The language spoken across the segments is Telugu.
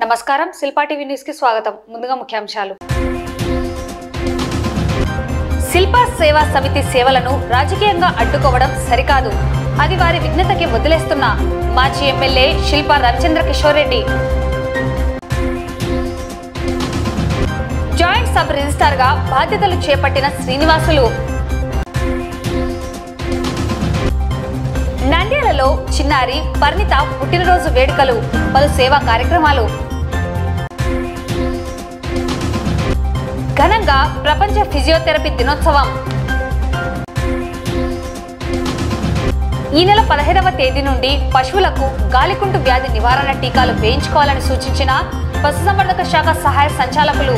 నమస్కారం శిల్పా టీవీ న్యూస్ కి స్వాగతం. ముందుగా ముఖ్యాంశాలు. శిల్పా సేవా సమితి సేవలను రాజకీయంగా అడ్డుకోవడం సరికాదు. అది వారి విఘ్నతకి వదిలేస్తున్న మాజీ MLA Shilpa Ravichandra Kishore Reddy. Joint sub registrar గా బాధ్యతలు చేపట్టిన శ్రీనివాసులు. నంద్యాలలో చిన్నారి పరిణిత పుట్టినరోజు వేడుకలు, పలు సేవా కార్యక్రమాలు. ఘనంగా ప్రపంచ ఫిజియోథెరపీ దినోత్సవం. ఈ నెల 15వ తేదీ నుండి పశువులకు గాలికుంటు వ్యాధి నివారణ టీకాలు వేయించుకోవాలని సూచించిన పశుసంవర్ధక శాఖ సహాయ సంచాలకులు.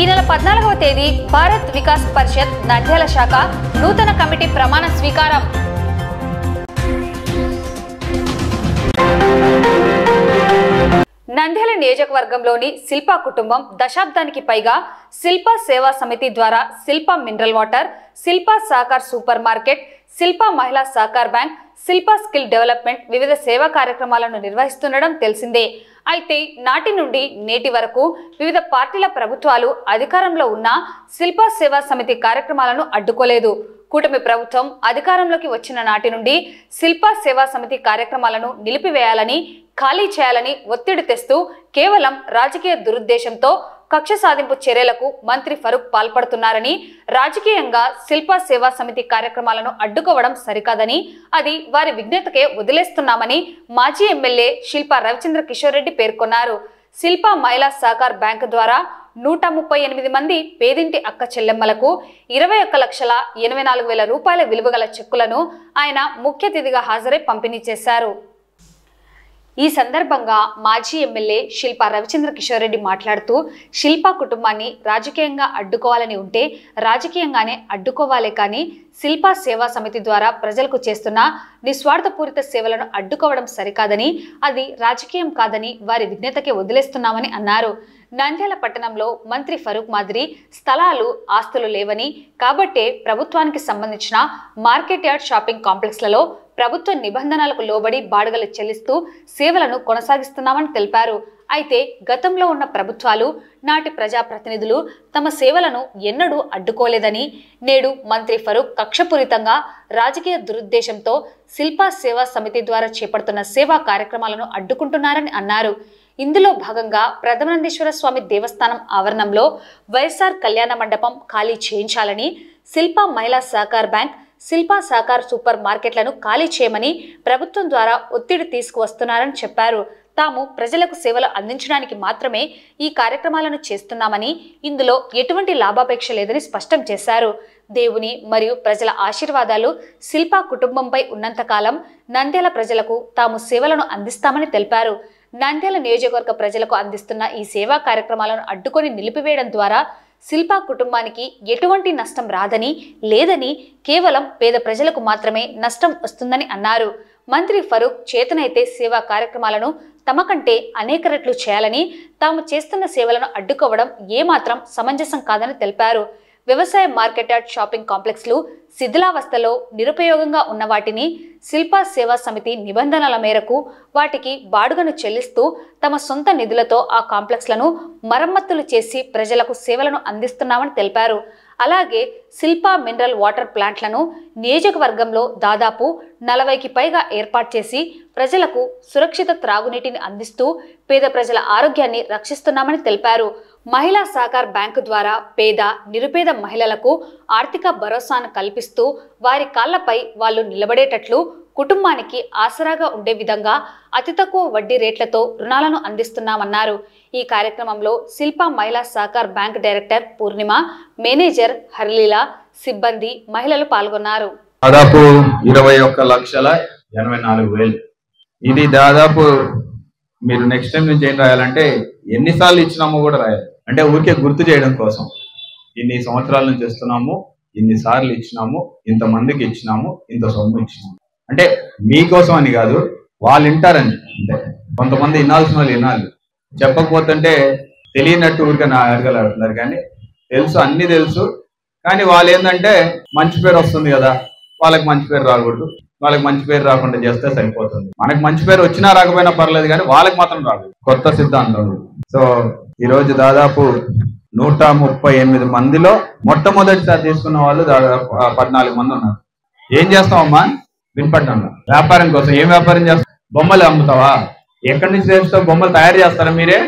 ఈ నెల 14వ తేదీ భారత్ వికాస్ పరిషత్ నంద్యాల శాఖ నూతన కమిటీ ప్రమాణ స్వీకారం. నంద్యాల నియోజకవర్గంలోని శిల్పా కుటుంబం దశాబ్దానికి పైగా శిల్పా సేవా సమితి ద్వారా Shilpa mineral water, Shilpa Sahakar super market, Shilpa Mahila Sahakar bank, Shilpa skill development వివిధ సేవా కార్యక్రమాలను నిర్వహిస్తుండడం తెలిసిందే. అయితే నాటి నుండి నేటి వరకు వివిధ పార్టీల ప్రభుత్వాలు అధికారంలో ఉన్న శిల్పా సేవా సమితి కార్యక్రమాలను అడ్డుకోలేదు. కూటమి ప్రభుత్వం అధికారంలోకి వచ్చిన నాటి నుండి శిల్పా సేవా సమితి కార్యక్రమాలను నిలిపివేయాలని, ఖాళీ చేయాలని ఒత్తిడి తెస్తూ కేవలం రాజకీయ దురుద్దేశంతో కక్ష సాధింపు చర్యలకు మంత్రి ఫరూక్ పాల్పడుతున్నారని, రాజకీయంగా శిల్పా సేవా సమితి కార్యక్రమాలను అడ్డుకోవడం సరికాదని, అది వారి విఘ్నతకే వదిలేస్తున్నామని మాజీ ఎమ్మెల్యే శిల్పా రవిచంద్ర కిషోర్ రెడ్డి పేర్కొన్నారు. శిల్పా మహిళా సహకార్ బ్యాంకు ద్వారా 138 మంది పేదింటి అక్క చెల్లెమ్మలకు 21,84,000 రూపాయల విలువగల చెక్కులను ఆయన ముఖ్య అతిథిగా హాజరై పంపిణీ చేశారు. ఈ సందర్భంగా మాజీ ఎమ్మెల్యే శిల్పా రవిచంద్ర కిషోర్ రెడ్డి మాట్లాడుతూ, శిల్పా కుటుంబాన్ని రాజకీయంగా అడ్డుకోవాలని ఉంటే రాజకీయంగానే అడ్డుకోవాలే కానీ శిల్పా సేవా సమితి ద్వారా ప్రజలకు చేస్తున్న నిస్వార్థపూరిత సేవలను అడ్డుకోవడం సరికాదని, అది రాజకీయం కాదని వారి విఘ్నతకే వదిలేస్తున్నామని అన్నారు. నంద్యాల పట్టణంలో మంత్రి ఫరూక్ మాదిరి స్థలాలు, ఆస్తులు లేవని, కాబట్టే ప్రభుత్వానికి సంబంధించిన మార్కెట్ యార్డ్, షాపింగ్ కాంప్లెక్స్లలో ప్రభుత్వ నిబంధనలకు లోబడి బాడుగలు చెల్లిస్తూ సేవలను కొనసాగిస్తున్నామని తెలిపారు. అయితే గతంలో ఉన్న ప్రభుత్వాలు, నాటి ప్రజాప్రతినిధులు తమ సేవలను ఎన్నడూ అడ్డుకోలేదని, నేడు మంత్రి ఫరూక్ కక్షపూరితంగా రాజకీయ దురుద్దేశంతో శిల్పా సేవా సమితి ద్వారా చేపడుతున్న సేవా కార్యక్రమాలను అడ్డుకుంటున్నారని అన్నారు. ఇందులో భాగంగా ప్రథమానందేశ్వర స్వామి దేవస్థానం ఆవరణంలో వైఎస్ఆర్ కళ్యాణ మండపం ఖాళీ చేయించాలని, శిల్పా మహిళా సహకార్ బ్యాంక్, శిల్పా సహకార్ సూపర్ మార్కెట్లను ఖాళీ చేయమని ప్రభుత్వం ద్వారా ఒత్తిడి తీసుకువస్తున్నారని చెప్పారు. తాము ప్రజలకు సేవలు అందించడానికి మాత్రమే ఈ కార్యక్రమాలను చేస్తున్నామని, ఇందులో ఎటువంటి లాభాపేక్ష లేదని స్పష్టం చేశారు. దేవుని మరియు ప్రజల ఆశీర్వాదాలు శిల్పా కుటుంబంపై ఉన్నంతకాలం నంద్యాల ప్రజలకు తాము సేవలను అందిస్తామని తెలిపారు. నంద్యాల నియోజకవర్గ ప్రజలకు అందిస్తున్న ఈ సేవా కార్యక్రమాలను అడ్డుకొని నిలిపివేయడం ద్వారా శిల్పా కుటుంబానికి ఎటువంటి నష్టం రాదని, లేదని, కేవలం పేద ప్రజలకు మాత్రమే నష్టం వస్తుందని అన్నారు. మంత్రి ఫరూక్ చేతనైతే సేవా కార్యక్రమాలను తమ కంటే అనేక రెట్లు చేయాలని, తాము చేస్తున్న సేవలను అడ్డుకోవడం ఏమాత్రం సమంజసం కాదని తెలిపారు. వ్యవసాయ మార్కెట్ యార్డ్, షాపింగ్ కాంప్లెక్స్లు శిథిలావస్థలో నిరుపయోగంగా ఉన్న వాటిని శిల్పా సేవా సమితి నిబంధనల మేరకు వాటికి బాడుగను చెల్లిస్తూ తమ సొంత నిధులతో ఆ కాంప్లెక్స్లను మరమ్మతులు చేసి ప్రజలకు సేవలను అందిస్తున్నామని తెలిపారు. అలాగే శిల్పా మినరల్ వాటర్ ప్లాంట్లను నియోజకవర్గంలో దాదాపు 40కి పైగా ఏర్పాటు చేసి ప్రజలకు సురక్షిత త్రాగునీటిని అందిస్తూ పేద ప్రజల ఆరోగ్యాన్ని రక్షిస్తున్నామని తెలిపారు. మహిళా సహకార్ బ్యాంకు ద్వారా పేద, నిరుపేద మహిళలకు ఆర్థిక భరోసాను కల్పిస్తూ వారి కాళ్లపై వాళ్ళు నిలబడేటట్లు కుటుంబానికి ఆసరాగా ఉండే విధంగా అతి తక్కువ వడ్డీ రేట్లతో రుణాలను అందిస్తున్నామన్నారు. ఈ కార్యక్రమంలో శిల్పా మహిళా సహకార్ బ్యాంక్ డైరెక్టర్ పూర్ణిమ, మేనేజర్ హర్లీల, సిబ్బంది, మహిళలు పాల్గొన్నారు. దాదాపు 21,84,000. ఇది దాదాపు మీరు నెక్స్ట్ టైం నుంచి ఏం రాయాలంటే ఎన్నిసార్లు ఇచ్చినామో కూడా రాయాలి. అంటే ఊరికే గుర్తు చేయడం కోసం, ఇన్ని సంవత్సరాల నుంచి ఇస్తున్నాము, ఇన్నిసార్లు ఇచ్చినాము, ఇంతమందికి ఇచ్చినాము, ఇంత సొమ్ము ఇచ్చినాము. అంటే మీకోసం అని కాదు, వాళ్ళు వింటారని. అంటే కొంతమంది వినాల్సిన వాళ్ళు వినాలి. చెప్పకపోతుంటే తెలియనట్టు ఊరికే నా అడగలాడుతున్నారు. కానీ తెలుసు, అన్ని తెలుసు. కానీ వాళ్ళు ఏంటంటే మంచి పేరు వస్తుంది కదా, వాళ్ళకి మంచి పేరు రాకూడదు. వాళ్ళకి మంచి పేరు రాకుండా చేస్తే సరిపోతుంది. మనకి మంచి పేరు వచ్చినా రాకపోయినా పర్లేదు, కానీ వాళ్ళకి మాత్రం రాదు. కొత్త సిద్ధాంతం. సో ఈ రోజు దాదాపు 138 మందిలో మొట్టమొదటిసారి తీసుకున్న వాళ్ళు దాదాపు 14 మంది ఉన్నారు. ఏం చేస్తావమ్మా? వినపడ్డా. వ్యాపారం కోసం. ఏం వ్యాపారం చేస్తావు? బొమ్మలు అమ్ముతావా? ఎక్కడి నుంచి తెస్తావు? బొమ్మలు తయారు చేస్తారా మీరే?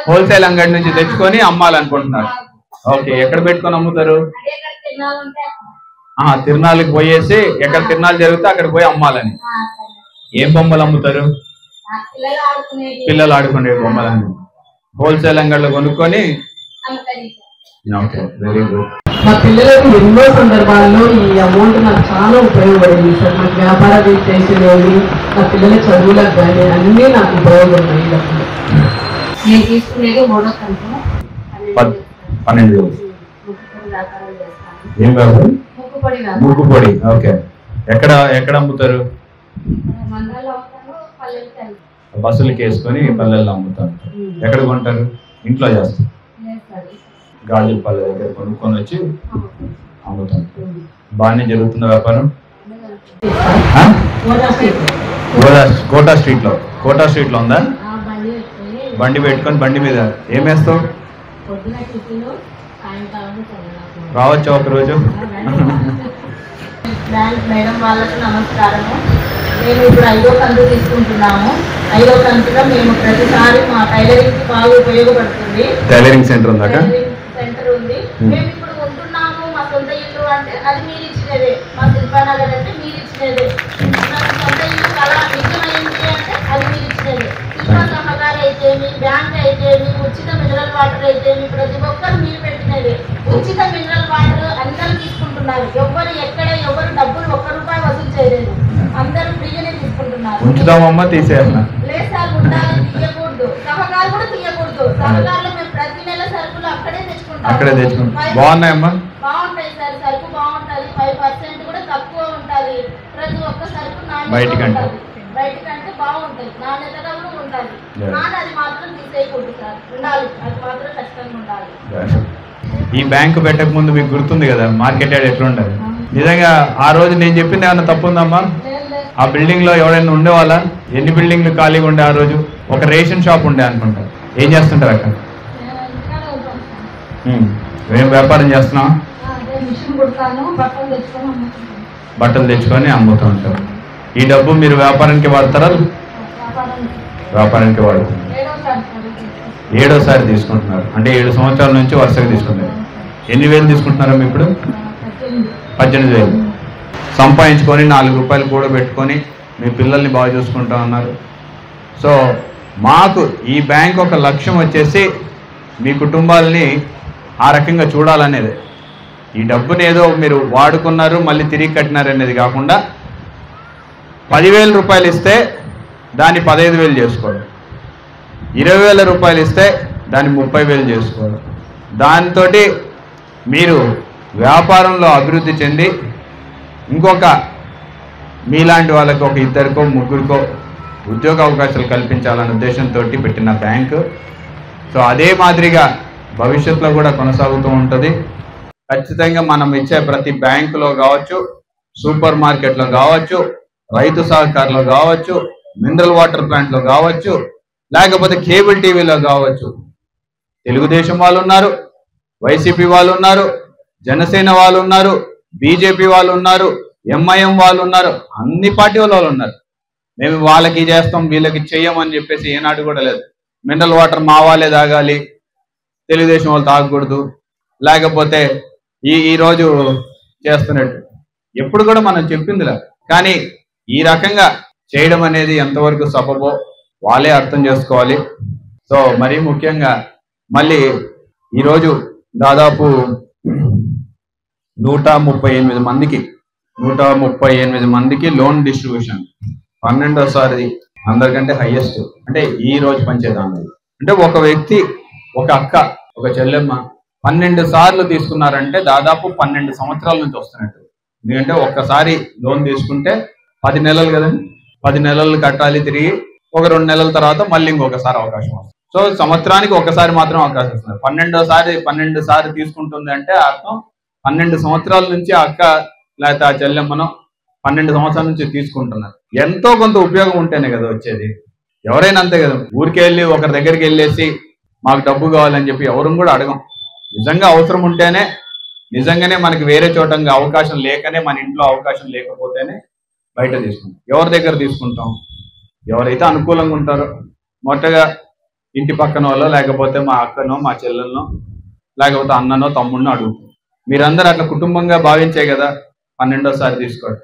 హోల్సేల్ అంగడి నుంచి తెచ్చుకొని అమ్మాలనుకుంటున్నారు. ఓకే, ఎక్కడ పెట్టుకొని అమ్ముతారు? తిరునాళ్ళకి పోయేసి ఎక్కడ తిరునాళ్ళు జరిగితే అక్కడ పోయి అమ్మాలని. ఏం బొమ్మలు అమ్ముతారు? పిల్లలు ఆడుకునే బొమ్మలని హోల్సేల్ అంగడిలో కొనుక్కొని. Okay, very good. మా పిల్లలకు ఎన్నో సందర్భాల్లో ఈ అమౌంట్ నాకు చాలా ఉపయోగపడింది సార్. నాకు వ్యాపారం చేసేది, నా పిల్లల చదువులకు కానీ అన్నీ నాకు ఉపయోగపడ్డాయి. నేను తీసుకునేది 3వ కంతు 12,000. ఏం వ్యాపారం? ముగ్గుపొడి. ఓకే, ఎక్కడ అమ్ముతారు? బస్సులకి వేసుకొని పల్లెల్లో అమ్ముతారు. ఎక్కడ కొంటారు? ఇంట్లో చేస్తారు. గాజుల పల్లె దగ్గర కొనుక్కొని వచ్చి అమ్ముతారు. బాగానే జరుగుతున్న వ్యాపారం. కోటా స్ట్రీట్ లో ఉందా? బండి పెట్టుకొని బండి మీద ఏం వేస్తావు? రావచ్చా ఒకరోజు? బ్యాంక్ మేడం వాళ్ళకు నమస్కారము. మేము ఇప్పుడు 5వ కంతు తీసుకుంటున్నాము. 5వ కంతుగా మేము ప్రతిసారి మా టైలరింగ్ బాగా ఉపయోగపడుతుంది. టైలరింగ్ సెంటర్ ఉందా? సెంటర్ ఉంది. మేము ఇప్పుడు ఉంటున్నాము. మా సొంత ఇల్లు అంటే అది మీరు ఇచ్చినదే. మా శిల్పానగర్ అంటే మీరు ఇచ్చినదే. మా సొంత ఇల్లు చాలా నిజమైంది అంటే అది మీరు ఇచ్చినదే. శిల్పా సహకారి అయితే మీ బ్యాంక్ అయితే మీ ఉచిత మినరల్ వాటర్ అయితే మీ ప్రతి ఒక్కరు మీరు పెట్టినదే. ఉచిత మినరల్ వాటర్ అందరూ తీసుకుంటున్నారు. ఎవరు డబ్బులు ₹1 వసూలు చేయలేదు. అందరూ ఫ్రీగానే తీసుకుంటున్నారు. ఉంచుదామమ్మా, తీసేయాలి? లేదు సార్, ఉండాలి. తీయకూడదు. సహకారు కూడా తీయకూడదు. సహకారులో మేము ప్రతి నెల సరుకులు అక్కడే తెచ్చుకుంటాం. బాగున్నాయమ్మా? బాగుంటాయి సార్. సరుకు బాగుంటది. 5% కూడా తక్కువ ఉంటది. ప్రతి ఒక్క సరుకు బయటకంటే బాగుంటది. నాణ్యతగా కూడా ఉంటది. అది మాత్రం తీసేయకూడదు సార్. ఉండాలి. అది మాత్రం ఖచ్చితంగా ఉండాలి. ఈ బ్యాంకు పెట్టక ముందు మీకు గుర్తుంది కదా మార్కెట్ యార్డ్ ఎట్లా ఉంటది? నిజంగా ఆ రోజు నేను చెప్పింది ఏమన్నా తప్పు ఉందమ్మా? ఆ బిల్డింగ్ లో ఎవరైనా ఉండేవాళ్ళ? ఎన్ని బిల్డింగ్లు ఖాళీగా ఉండే ఆ రోజు? ఒక రేషన్ షాప్ ఉండే అనుకుంటా. ఏం చేస్తుంటారు అక్కడ? ఏం వ్యాపారం చేస్తున్నావా? బట్టలు తెచ్చుకొని అమ్ముతూ ఉంటారు. ఈ డబ్బు మీరు వ్యాపారానికి వాడతారా? వ్యాపారానికి వాడుతున్నారు. 7వసారి తీసుకుంటున్నారు. అంటే 7 సంవత్సరాల నుంచి వరుసగా తీసుకుంటారు. ఎన్ని వేలు తీసుకుంటున్నారమ్మా ఇప్పుడు? 18,000 సంపాదించుకొని ₹4 కూడా పెట్టుకొని మీ పిల్లల్ని బాగా చూసుకుంటా ఉన్నారు. సో మాకు ఈ బ్యాంక్ ఒక లక్ష్యం వచ్చేసి మీ కుటుంబాలని ఆ రకంగా చూడాలనేది. ఈ డబ్బుని ఏదో మీరు వాడుకున్నారు మళ్ళీ తిరిగి కట్టినారు అనేది కాకుండా, ₹10,000 ఇస్తే దాన్ని 15,000 చేసుకోవడం, ₹20,000 ఇస్తే దాన్ని 30,000 చేసుకోవడం. దాంతో మీరు వ్యాపారంలో అభివృద్ధి చెంది ఇంకొక మీలాంటి వాళ్ళకి ఒక 2కో 3కో ఉద్యోగ అవకాశాలు కల్పించాలనే ఉద్దేశంతో పెట్టిన బ్యాంకు. సో అదే మాదిరిగా భవిష్యత్తులో కూడా కొనసాగుతూ ఉంటుంది. ఖచ్చితంగా మనం ఇచ్చే ప్రతి బ్యాంకులో కావచ్చు, సూపర్ మార్కెట్లో కావచ్చు, రైతు సహకారంలో కావచ్చు, మినరల్ వాటర్ ప్లాంట్లో కావచ్చు, లేకపోతే కేబుల్ టీవీలో కావచ్చు, తెలుగుదేశం వాళ్ళు ఉన్నారు, వైసీపీ వాళ్ళు ఉన్నారు, జనసేన వాళ్ళు ఉన్నారు, బీజేపీ వాళ్ళు ఉన్నారు, ఎంఐఎం వాళ్ళు ఉన్నారు, అన్ని పార్టీ వాళ్ళు ఉన్నారు. మేము వాళ్ళకి చేస్తాం వీళ్ళకి చెయ్యమని చెప్పేసి ఏనాడు కూడా లేదు. మినరల్ వాటర్ మా వాళ్ళే తాగాలి, తెలుగుదేశం వాళ్ళు తాగకూడదు, లేకపోతే ఈరోజు చేస్తున్నట్టు ఎప్పుడు కూడా మనం చెప్పిందిలా. కానీ ఈ రకంగా చేయడం అనేది ఎంతవరకు సబబో వాళ్ళే అర్థం చేసుకోవాలి. సో మరీ ముఖ్యంగా మళ్ళీ ఈరోజు దాదాపు 138 మందికి లోన్ డిస్ట్రిబ్యూషన్ 12వసారి అందరికంటే హైయెస్ట్. అంటే ఈ రోజు పంచేదాన్ని అంటే ఒక వ్యక్తి, ఒక అక్క, ఒక చెల్లెమ్మ 12 సార్లు తీసుకున్నారంటే దాదాపు 12 సంవత్సరాల నుంచి వస్తున్నట్టు. ఎందుకంటే ఒక్కసారి లోన్ తీసుకుంటే 10 నెలలు కదండి, 10 నెలలు కట్టాలి, తిరిగి ఒక 2 నెలల తర్వాత మళ్ళీ ఇంకొకసారి అవకాశం వస్తుంది. సో సంవత్సరానికి ఒకసారి మాత్రం అవకాశం వస్తుంది. 12 సార్లు తీసుకుంటుంది అంటే అర్థం 12 సంవత్సరాల నుంచి ఆ అక్క లేకపోతే ఆ చెల్లెమ్మను 12 సంవత్సరాల నుంచి తీసుకుంటున్నారు. ఎంతో కొంత ఉపయోగం ఉంటేనే కదా వచ్చేది. ఎవరైనా అంతే కదా, ఊరికే వెళ్ళి ఒకరి దగ్గరికి వెళ్ళేసి మాకు డబ్బు కావాలని చెప్పి ఎవరు కూడా అడగం. నిజంగా అవసరం ఉంటేనే, నిజంగానే మనకి వేరే చోట అవకాశం లేకనే, మన ఇంట్లో అవకాశం లేకపోతేనే బయట తీసుకుంటాం. ఎవరి దగ్గర తీసుకుంటాం? ఎవరైతే అనుకూలంగా ఉంటారో, మొట్టగా ఇంటి పక్కన వాళ్ళో, లేకపోతే మా అక్కనో, మా చెల్లెలనో, లేకపోతే అన్ననో, తమ్ముడినో అడుగుతాం. మీరందరూ అట్లా కుటుంబంగా భావించే కదా 12వ తీసుకోండి.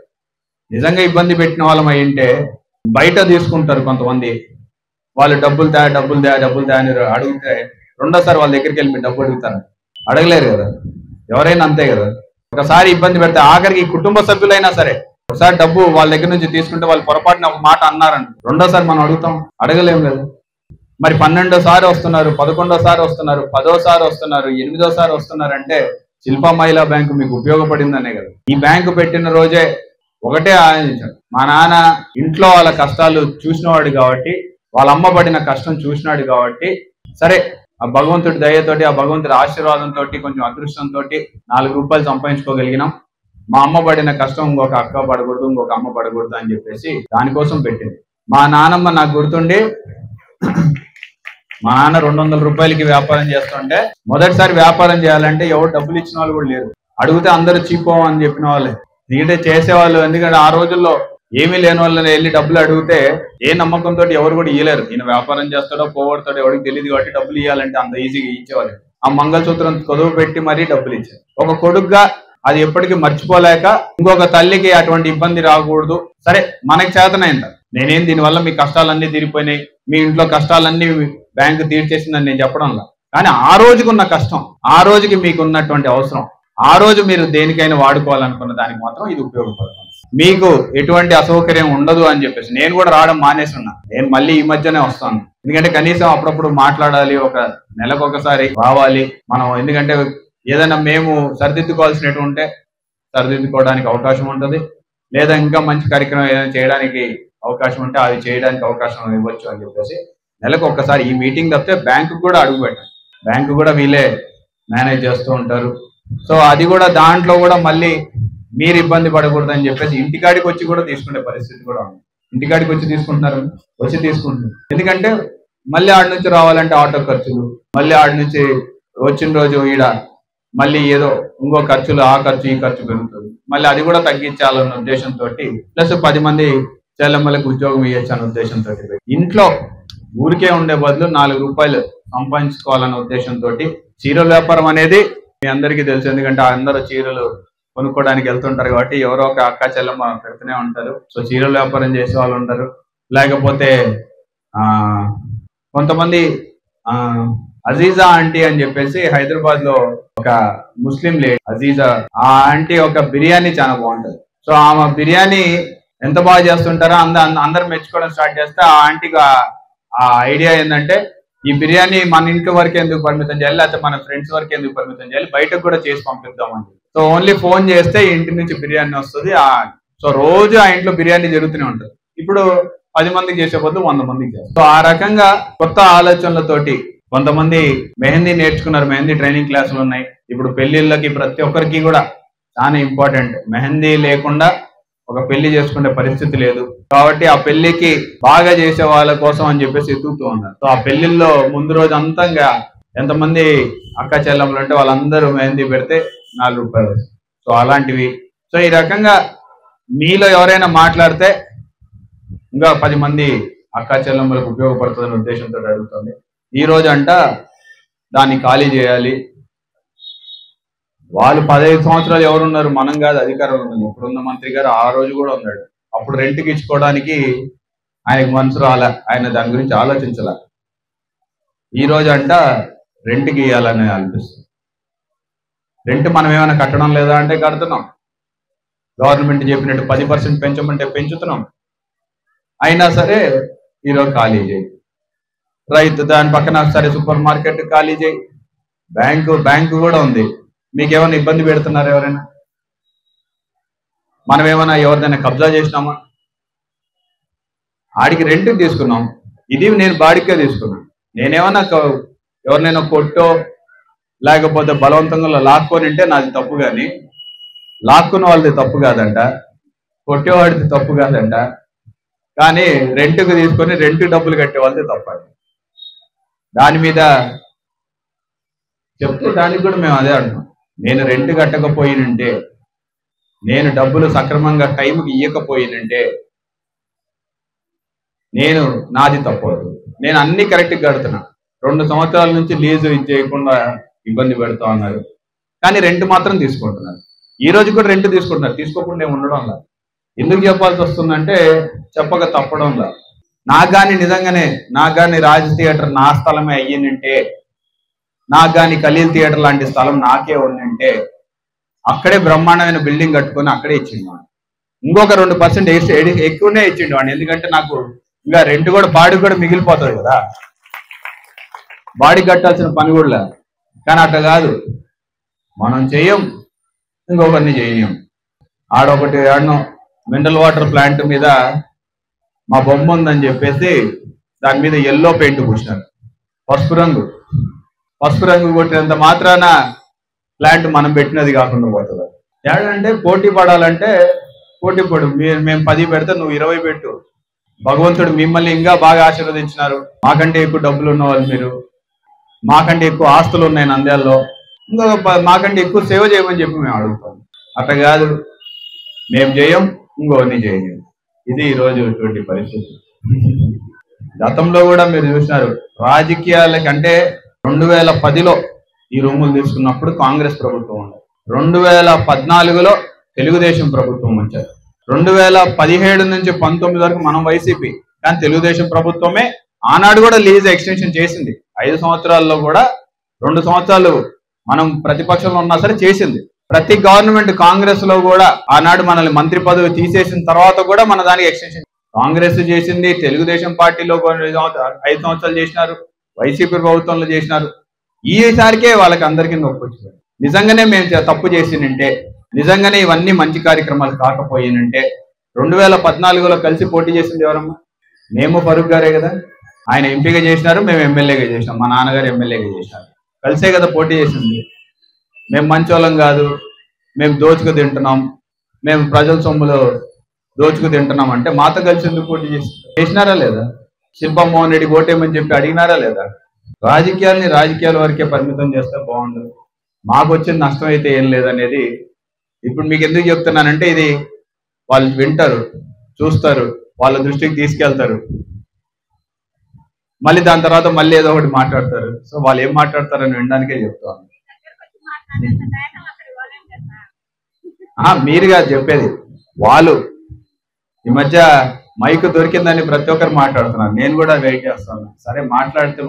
నిజంగా ఇబ్బంది పెట్టిన వాళ్ళం అయ్యింటే బయట తీసుకుంటారు కొంతమంది. వాళ్ళు డబ్బులు దా అని అడిగితే రెండోసారి వాళ్ళ దగ్గరికి వెళ్ళి మీరు డబ్బు అడుగుతారు? అడగలేరు కదా. ఎవరైనా అంతే కదా. ఒకసారి ఇబ్బంది పెడితే, ఆఖరికి కుటుంబ సభ్యులైనా సరే ఒకసారి డబ్బు వాళ్ళ దగ్గర నుంచి తీసుకుంటే వాళ్ళు పొరపాటున ఒక మాట అన్నారని రెండోసారి మనం అడుగుతాం? అడగలేం కదా. మరి 12వ వస్తున్నారు, 11వ వస్తున్నారు, 10వ వస్తున్నారు, 8వ వస్తున్నారంటే శిల్పా మహిళా బ్యాంకు మీకు ఉపయోగపడిందనే కదా. ఈ బ్యాంకు పెట్టిన రోజే ఒకటే ఆలోచించాడు, మా నాన్న ఇంట్లో వాళ్ళ కష్టాలు చూసినవాడు కాబట్టి, వాళ్ళ అమ్మ పడిన కష్టం చూసినాడు కాబట్టి, సరే ఆ భగవంతుడి దయతోటి, ఆ భగవంతుడి ఆశీర్వాదంతో, కొంచెం అదృష్టంతో 4 రూపాయలు సంపాదించుకోగలిగినాం. మా అమ్మ పడిన కష్టం ఇంకొక అక్క పడకూడదు, ఇంకొక అమ్మ పడకూడదు అని చెప్పేసి దానికోసం పెట్టింది. మా నాన్నమ్మ నాకు గుర్తుండి, మా నాన్న 200 రూపాయలకి వ్యాపారం చేస్తుంటే, మొదటిసారి వ్యాపారం చేయాలంటే ఎవరు డబ్బులు ఇచ్చిన వాళ్ళు కూడా లేరు. అడిగితే అందరూ చీపో అని చెప్పిన వాళ్ళే నీటే చేసేవాళ్ళు. ఎందుకంటే ఆ రోజుల్లో ఏమీ లేని వాళ్ళని వెళ్ళి డబ్బులు అడిగితే ఏ నమ్మకంతో ఎవరు కూడా ఇవ్వలేరు. ఈయన వ్యాపారం చేస్తాడో పోగొడతాడో ఎవరికి తెలియదు కాబట్టి డబ్బులు ఇవ్వాలంటే అంత ఈజీగా ఇచ్చేవాళ్ళు. ఆ మంగళసూత్రం కొదువు పెట్టి మరీ డబ్బులు ఇచ్చారు. ఒక కొడుగ్గా అది ఎప్పటికీ మర్చిపోలేక, ఇంకొక తల్లికి అటువంటి ఇబ్బంది రాకూడదు, సరే మనకి చేతనైంది, నేనేం దీనివల్ల మీ కష్టాలన్నీ తీరిపోయినాయి, మీ ఇంట్లో కష్టాలన్నీ బ్యాంకు తీర్చేసిందని నేను చెప్పడంలా. కానీ ఆ రోజుకున్న కష్టం, ఆ రోజుకి మీకు ఉన్నటువంటి అవసరం, ఆ రోజు మీరు దేనికైనా వాడుకోవాలనుకున్న దానికి మాత్రం ఇది ఉపయోగపడుతుంది. మీకు ఎటువంటి అసౌకర్యం ఉండదు అని చెప్పేసి నేను కూడా రావడం మానేసి ఉన్నా. నేను మళ్ళీ ఈ మధ్యనే వస్తాను. ఎందుకంటే కనీసం అప్పుడప్పుడు మాట్లాడాలి, ఒక నెలకు ఒకసారి రావాలి మనం. ఎందుకంటే ఏదైనా మేము సరిదిద్దుకోవాల్సినట్టు ఉంటే సరిదిద్దుకోవడానికి అవకాశం ఉంటుంది, లేదా ఇంకా మంచి కార్యక్రమం ఏదైనా చేయడానికి అవకాశం ఉంటే అది చేయడానికి అవకాశం ఇవ్వచ్చు అని చెప్పేసి నెలకు ఒక్కసారి ఈ మీటింగ్ తప్పితే బ్యాంకు కూడా అడుగు పెట్టాలి. బ్యాంకు కూడా వీళ్ళే మేనేజ్ చేస్తూ ఉంటారు. సో అది కూడా దాంట్లో కూడా మళ్ళీ మీరు ఇబ్బంది పడకూడదని చెప్పేసి ఇంటికాడికి వచ్చి కూడా తీసుకునే పరిస్థితి కూడా ఉంది. ఇంటికాడికి వచ్చి తీసుకుంటున్నారు, వచ్చి తీసుకుంటున్నారు. ఎందుకంటే మళ్ళీ ఆడి నుంచి రావాలంటే ఆటో ఖర్చులు, మళ్ళీ ఆడి నుంచి వచ్చిన రోజు ఈడ మళ్ళీ ఏదో ఇంకో ఖర్చులు, ఆ ఖర్చు ఈ ఖర్చు పెరుగుతుంది. మళ్ళీ అది కూడా తగ్గించాలన్న ఉద్దేశంతో, ప్లస్ 10 మంది చెల్లెమ్మలకు ఉద్యోగం ఇవ్వచ్చు అన్న ఉద్దేశంతో, ఇంట్లో ఊరికే ఉండే బదులు 4 రూపాయలు సంపాదించుకోవాలన్న ఉద్దేశంతో చీరల వ్యాపారం అనేది మీ అందరికీ తెలుసు. ఎందుకంటే అందరూ చీరలు కొనుక్కోవడానికి వెళ్తుంటారు కాబట్టి ఎవరో ఒక అక్క చెల్లెమ్మ పెడుతూనే ఉంటారు. సో చీరల వ్యాపారం చేసే వాళ్ళు ఉంటారు. లేకపోతే కొంతమంది అజీజా ఆంటీ అని చెప్పేసి హైదరాబాద్ లో ఒక ముస్లిం లేడీ అజీజా, ఆ ఆంటీ ఒక బిర్యానీ చాలా బాగుంటది. సో ఆమె బిర్యానీ ఎంత బాగా చేస్తుంటారో అందరు మెచ్చుకోవడం స్టార్ట్ చేస్తే ఆ ఆంటీకి ఆ ఐడియా ఏంటంటే, ఈ బిర్యానీ మన ఇంట్లో వరకు ఎందుకు పరిమితం చేయాలి, లేకపోతే మన ఫ్రెండ్స్ వరకు ఎందుకు పరిమితం చేయాలి, బయటకు కూడా చేసి పంపిద్దామని. సో ఓన్లీ ఫోన్ చేస్తే ఇంటి నుంచి బిర్యానీ వస్తుంది. సో రోజు ఆ ఇంట్లో బిర్యానీ జరుగుతూనే ఉంటుంది. ఇప్పుడు 10 మందికి చేసే బదులు 100 మందికి చేస్తారు. సో ఆ రకంగా కొత్త ఆలోచనలతోటి కొంతమంది మెహందీ నేర్చుకున్నారు, మెహందీ ట్రైనింగ్ క్లాసులు ఉన్నాయి. ఇప్పుడు పెళ్లిళ్ళకి ప్రతి ఒక్కరికి కూడా చాలా ఇంపార్టెంట్. మెహందీ లేకుండా ఒక పెళ్లి చేసుకునే పరిస్థితి లేదు కాబట్టి ఆ పెళ్లికి బాగా చేసే వాళ్ళ కోసం అని చెప్పేసి ఎత్తుతూ ఉన్నారు. సో ఆ పెళ్లిల్లో ముందు రోజు అంతంగా ఎంతమంది అక్క చెల్లెమ్మలు అంటే వాళ్ళందరూ మెహందీ పెడితే 4 రూపాయలు. సో అలాంటివి. సో ఈ రకంగా మీలో ఎవరైనా మాట్లాడితే ఇంకా 10 మంది అక్క చెల్లెమ్మలకు ఉపయోగపడుతుందనే ఉద్దేశంతో అడుగుతుంది. ఈ రోజు అంట దాన్ని ఖాళీ చేయాలి. వాళ్ళు 15 సంవత్సరాలు ఎవరున్నారు? మనం కాదు, అధికారంలో ఉన్నది. ఇప్పుడున్న మంత్రి గారు ఆ రోజు కూడా ఉన్నాడు. అప్పుడు రెంట్కి ఇచ్చుకోవడానికి ఆయనకు మనసు రాలే, ఆయన దాని గురించి ఆలోచించాల. ఈ రోజు అంట రెంట్కి ఇవ్వాలని అనిపిస్తుంది. రెంట్ మనం ఏమైనా కట్టడం లేదా అంటే కడుతున్నాం. గవర్నమెంట్ చెప్పినట్టు 10% పెంచమంటే పెంచుతున్నాం. అయినా సరే ఈరోజు ఖాళీ చేయి. రైతు దాని పక్కన సరే సూపర్ మార్కెట్ ఖాళీ చేయి. బ్యాంకు కూడా ఉంది. మీకు ఏమైనా ఇబ్బంది పెడుతున్నారు ఎవరైనా? మనం ఏమైనా ఎవరిదైనా కబ్జా చేసినామా? ఆడికి రెంట్కి తీసుకున్నాం, ఇది నేను బాడికే తీసుకున్నాను. నేనేమన్నా ఎవరినైనా కొట్టో లేకపోతే బలవంతంగా లాక్కొని ఉంటే నాది తప్పు, కానీ లాక్కున్న వాళ్ళది తప్పు కాదంట. కొట్టేవాడిది తప్పు కాదంట, కానీ రెంట్కు తీసుకొని రెంట్ డబ్బులు కట్టే వాళ్ళది తప్పండి. దాని మీద చెప్తే దానికి కూడా మేము అదే అంటున్నాం. నేను రెంట్ కట్టకపోయినంటే, నేను డబ్బులు సక్రమంగా టైంకి ఇవ్వకపోయినంటే నాది తప్పదు. నేను అన్ని కరెక్ట్గా కడుతున్నా. 2 సంవత్సరాల నుంచి లీజు ఇచ్చేయకుండా ఇబ్బంది పెడతా ఉన్నారు, కానీ రెంట్ మాత్రం తీసుకుంటున్నారు. ఈ రోజు కూడా రెంట్ తీసుకుంటున్నారు, తీసుకోకుండా ఉండడంలా. ఎందుకు చెప్పాల్సి వస్తుందంటే చెప్పక తప్పడంలా. నాకు కానీ నిజంగానే నాకు కానీ రాజ్ థియేటర్ నా స్థలమే అయ్యిందంటే, నాకు కానీ ఖలీల్ థియేటర్ లాంటి స్థలం నాకే ఉందంటే అక్కడే బ్రహ్మాండమైన బిల్డింగ్ కట్టుకొని అక్కడే ఇచ్చిండు వాడు. ఇంకొక 2% ఎక్కువనే ఇచ్చిండు వాడిని. ఎందుకంటే నాకు ఇంకా రెంట్ కూడా బాడీ కూడా మిగిలిపోతుంది కదా, బాడీ కట్టాల్సిన పని కూడా లేదు. కానీ అట్లా కాదు, మనం చెయ్యం, ఇంకొకరిని చేయలేం. ఆడొకటి ఆడను మినరల్ వాటర్ ప్లాంట్ మీద మా బొమ్మ ఉందని చెప్పేసి దాని మీద ఎల్లో పెయింట్ పూసినారు, పసుపు రంగు కొట్టినంత మాత్రాన ప్లాంట్ మనం పెట్టినది కాకుండా పోతుంది. ఏడంటే పోటీ పడాలంటే పోటీ పడు. మేము 10 పెడితే నువ్వు 20 పెట్టు. భగవంతుడు మిమ్మల్ని ఇంకా బాగా ఆశీర్వదించినారు. మాకంటే ఎక్కువ డబ్బులు ఉన్న వాళ్ళు మీరు, మాకంటే ఎక్కువ ఆస్తులు ఉన్నాయి నంద్యాలలో, ఇంకొక మాకంటే ఎక్కువ సేవ చేయమని చెప్పి మేము అడుగుతాం. అట్లా కాదు, మేము చేయం, ఇంకొకరిని చేయలేము. ఇది ఈరోజు ఇటువంటి పరిస్థితి. గతంలో కూడా మీరు చూసినారు, రాజకీయాలకి అంటే 2010లో ఈ రూములు తీసుకున్నప్పుడు కాంగ్రెస్ ప్రభుత్వం ఉంది, 2014లో తెలుగుదేశం ప్రభుత్వం వచ్చారు, 2017 నుంచి 19 వరకు మనం వైసీపీ, కానీ తెలుగుదేశం ప్రభుత్వమే ఆనాడు కూడా లీజ్ ఎక్స్టెన్షన్ చేసింది. 5 సంవత్సరాల్లో కూడా 2 సంవత్సరాలు మనం ప్రతిపక్షంలో ఉన్నా సరే చేసింది. ప్రతి గవర్నమెంట్ కాంగ్రెస్ లో కూడా ఆనాడు మనల్ని మంత్రి పదవి తీసేసిన తర్వాత కూడా మన దానికి ఎక్స్టెన్షన్ కాంగ్రెస్ చేసింది. తెలుగుదేశం పార్టీలో 5 సంవత్సరాలు చేసినారు, వైసీపీ ప్రభుత్వంలో చేసినారు. ఈసారికే వాళ్ళకి అందరికీ నొప్పి వచ్చింది. నిజంగానే మేము తప్పు చేసినంటే, నిజంగానే ఇవన్నీ మంచి కార్యక్రమాలు కాకపోయినంటే 2014లో కలిసి పోటీ చేసింది ఎవరమ్మా? మేము ఫరూక్ గారే కదా. ఆయన ఎంపీగా చేసినారు, మేము ఎమ్మెల్యేగా చేసినాం, మా నాన్నగారు ఎమ్మెల్యేగా చేసినారు, కలిసే కదా పోటీ చేసింది. మేము మంచోళ్ళం కాదు, మేము దోచుకు తింటున్నాం, మేము ప్రజల సొమ్ములో దోచుకు తింటున్నాం అంటే మాతో కలిసి ఎందుకు పోటీ చేసినారా లేదా? శిల్పా మోహన్ రెడ్డి ఓటేమని చెప్పి అడిగినారా లేదా? రాజకీయాల వరకే పరిమితం చేస్తే బాగుండదు. మాకు వచ్చిన నష్టం అయితే ఏం లేదనేది ఇప్పుడు మీకు ఎందుకు చెప్తున్నానంటే, ఇది వాళ్ళు వింటారు, చూస్తారు, వాళ్ళ దృష్టికి తీసుకెళ్తారు, మళ్ళీ దాని తర్వాత మళ్ళీ ఏదో ఒకటి మాట్లాడతారు. సో వాళ్ళు ఏం మాట్లాడతారని వినడానికే చెప్తాను. మీరుగా చెప్పేది, వాళ్ళు ఈ మధ్య మైక్ దొరికిందని ప్రతి ఒక్కరు మాట్లాడుతున్నారు. నేను కూడా వెయిట్ చేస్తాను. సరే మాట్లాడిన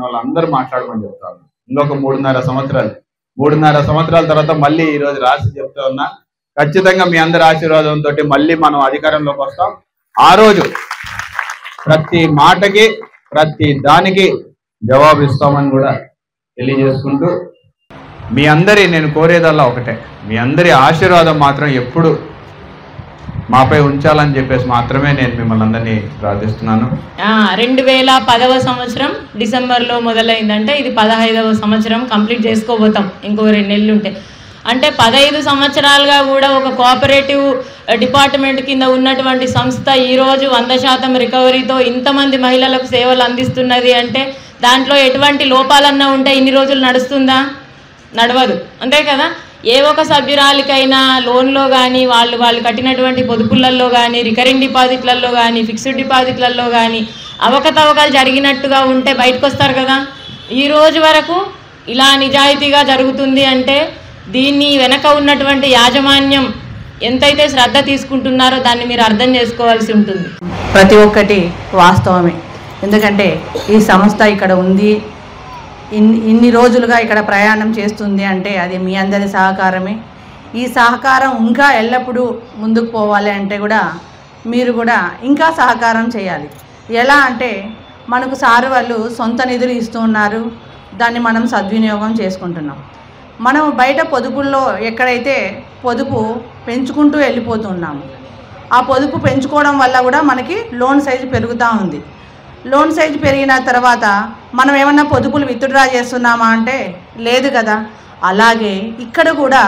వాళ్ళందరూ మాట్లాడమని చెప్తాను. ఇంకొక 3.5 సంవత్సరాల తర్వాత మళ్ళీ ఈరోజు రాసి చెప్తా ఉన్నా, ఖచ్చితంగా మీ అందరి ఆశీర్వాదంతో మళ్ళీ మనం అధికారంలోకి వస్తాం. ఆ రోజు ప్రతి మాటకి ప్రతి దానికి జవాబు ఇస్తామని కూడా తెలియజేసుకుంటూ, మీ అందరి నేను కోరేదల్లా ఒకటే, మీ అందరి ఆశీర్వాదం మాత్రం ఎప్పుడు మాపై ఉంచాలని చెప్పేసి మాత్రమే నేను మిమ్మల్ని అందరినీ ప్రార్థిస్తున్నాను. 2010వ సంవత్సరం డిసెంబర్లో మొదలైందంటే ఇది 15వ సంవత్సరం కంప్లీట్ చేసుకోబోతాం ఇంకో 2 నెలలు ఉంటే. అంటే 15 సంవత్సరాలుగా కూడా ఒక కోఆపరేటివ్ డిపార్ట్మెంట్ కింద ఉన్నటువంటి సంస్థ ఈరోజు 100% రికవరీతో ఇంతమంది మహిళలకు సేవలు అందిస్తున్నది అంటే దాంట్లో ఎటువంటి లోపాలన్నా ఉంటే ఇన్ని రోజులు నడుస్తుందా? నడవదు, అంతే కదా. ఏ ఒక సభ్యురాలికైనా లోన్లో కానీ వాళ్ళు కట్టినటువంటి పొదుపులలో కానీ రికరింగ్ డిపాజిట్లలో కానీ ఫిక్స్డ్ డిపాజిట్లలో కానీ అవకతవకలు జరిగినట్టుగా ఉంటే బయటకు వస్తారు కదా. ఈ రోజు వరకు ఇలా నిజాయితీగా జరుగుతుంది అంటే దీన్ని వెనక ఉన్నటువంటి యాజమాన్యం ఎంతైతే శ్రద్ధ తీసుకుంటున్నారో దాన్ని మీరు అర్థం చేసుకోవాల్సి ఉంటుంది. ప్రతి ఒక్కటి వాస్తవమే. ఎందుకంటే ఈ సంస్థ ఇక్కడ ఉంది, ఇన్ని రోజులుగా ఇక్కడ ప్రయాణం చేస్తుంది అంటే అది మీ అందరి సహకారమే. ఈ సహకారం ఇంకా ఎల్లప్పుడూ ముందుకు పోవాలి అంటే కూడా మీరు కూడా ఇంకా సహకారం చేయాలి. ఎలా అంటే మనకు సారు వాళ్ళు సొంత నిధులు ఇస్తూ ఉన్నారు, దాన్ని మనం సద్వినియోగం చేసుకుంటున్నాం. మనం బయట పొదుపుల్లో ఎక్కడైతే పొదుపు పెంచుకుంటూ వెళ్ళిపోతున్నాము, ఆ పొదుపు పెంచుకోవడం వల్ల కూడా మనకి లోన్ సైజు పెరుగుతూ ఉంది. లోన్ సైజు పెరిగిన తర్వాత మనం ఏమన్నా పొదుపులు విత్డ్రా చేస్తున్నామా అంటే లేదు కదా. అలాగే ఇక్కడ కూడా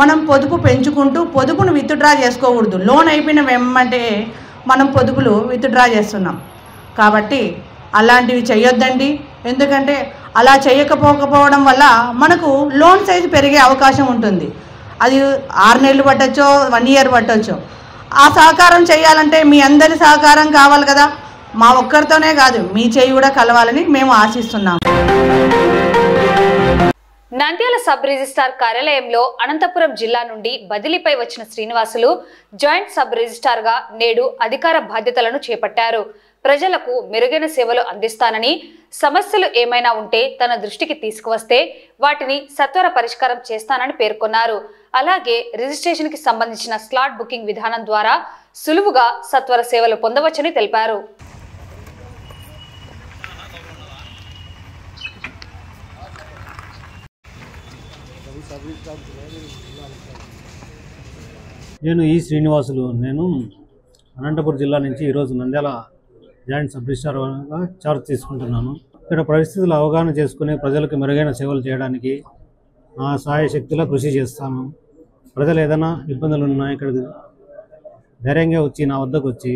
మనం పొదుపు పెంచుకుంటూ పొదుపును విత్డ్రా చేసుకోకూడదు. లోన్ అయిపోయిన వెంబటే మనం పొదుపులు విత్డ్రా చేస్తున్నాం. కాబట్టి అలాంటివి చేయొద్దండి. ఎందుకంటే అలా చేయకపోవడం వల్ల మనకు లోన్ సైజు పెరిగే అవకాశం ఉంటుంది. అది 6 నెలలు పట్టొచ్చో 1 ఇయర్ పట్టొచ్చో. ఆ సహకారం చేయాలంటే మీ అందరి సహకారం కావాలి కదా. మా ఒక్కరితోనే కాదు, మీ చేయి కూడా కలవాలని మేము ఆశిస్తున్నాం. నంద్యాల సబ్ రిజిస్ట్రార్ కార్యాలయంలో అనంతపురం జిల్లా నుండి బదిలీపై వచ్చిన శ్రీనివాసులు జాయింట్ సబ్ రిజిస్ట్రార్గా నేడు అధికార బాధ్యతలను చేపట్టారు. ప్రజలకు మెరుగైన సేవలు అందిస్తానని, సమస్యలు ఏమైనా ఉంటే తన దృష్టికి తీసుకువస్తే వాటిని సత్వర పరిష్కారం చేస్తానని పేర్కొన్నారు. అలాగే రిజిస్ట్రేషన్కి సంబంధించిన స్లాట్ బుకింగ్ విధానం ద్వారా సులువుగా సత్వర సేవలు పొందవచ్చని తెలిపారు. నేను ఈ శ్రీనివాసులు. నేను అనంతపురం జిల్లా నుంచి ఈరోజు నంద్యాల జాయింట్ సబ్ రిజిస్ట్రార్గా చార్జ్ తీసుకుంటున్నాను. ఇక్కడ పరిస్థితులు అవగాహన చేసుకుని ప్రజలకు మెరుగైన సేవలు చేయడానికి నా సహాయ శక్తిలో కృషి చేస్తాను. ప్రజలు ఏదైనా ఇబ్బందులు ఉన్నా ఇక్కడ ధైర్యంగా వచ్చి నా వద్దకు వచ్చి